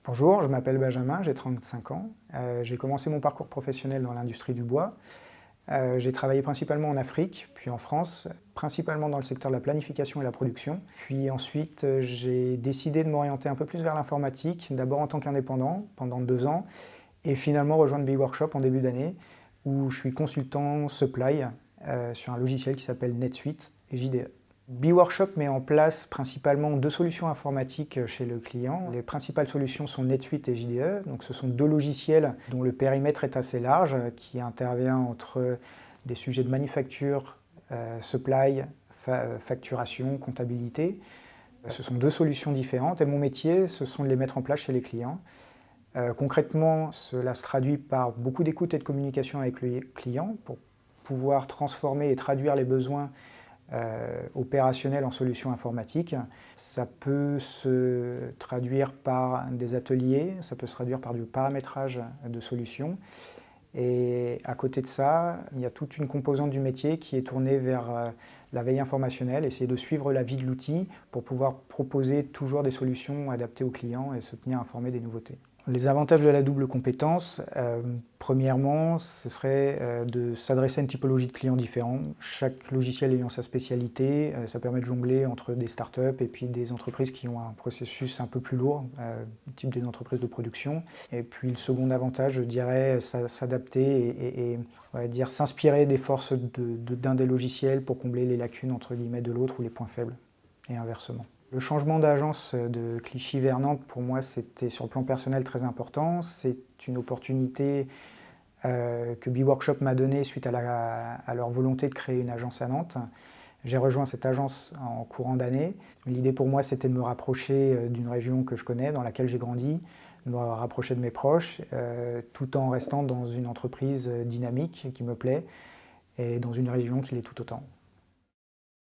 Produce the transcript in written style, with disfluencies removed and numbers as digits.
Bonjour, je m'appelle Benjamin, j'ai 35 ans. J'ai commencé mon parcours professionnel dans l'industrie du bois. J'ai travaillé principalement en Afrique, puis en France, principalement dans le secteur de la planification et la production. Puis ensuite, j'ai décidé de m'orienter un peu plus vers l'informatique, d'abord en tant qu'indépendant pendant 2 ans, et finalement rejoindre B-Workshop en début d'année, où je suis consultant supply sur un logiciel qui s'appelle NetSuite et JDE. B-Workshop met en place principalement 2 solutions informatiques chez le client. Les principales solutions sont NetSuite et JDE. Donc ce sont 2 logiciels dont le périmètre est assez large, qui intervient entre des sujets de manufacture, supply, facturation, comptabilité. Ce sont 2 solutions différentes et mon métier, ce sont de les mettre en place chez les clients. Concrètement, cela se traduit par beaucoup d'écoute et de communication avec le client pour pouvoir transformer et traduire les besoins opérationnel en solutions informatiques. Ça peut se traduire par des ateliers, ça peut se traduire par du paramétrage de solutions. Et à côté de ça, il y a toute une composante du métier qui est tournée vers la veille informationnelle, essayer de suivre la vie de l'outil pour pouvoir proposer toujours des solutions adaptées aux clients et se tenir informé des nouveautés. Les avantages de la double compétence, premièrement, ce serait de s'adresser à une typologie de clients différents. Chaque logiciel ayant sa spécialité, ça permet de jongler entre des startups et puis des entreprises qui ont un processus un peu plus lourd, type des entreprises de production. Et puis le second avantage, je dirais, s'adapter et on va dire s'inspirer des forces d'un des logiciels pour combler les lacunes entre guillemets de l'autre ou les points faibles, et inversement. Le changement d'agence de Clichy vers Nantes, pour moi, c'était sur le plan personnel très important. C'est une opportunité que B-Workshop m'a donnée suite à leur volonté de créer une agence à Nantes. J'ai rejoint cette agence en courant d'année. L'idée pour moi, c'était de me rapprocher d'une région que je connais, dans laquelle j'ai grandi, de me rapprocher de mes proches, tout en restant dans une entreprise dynamique qui me plaît et dans une région qui l'est tout autant.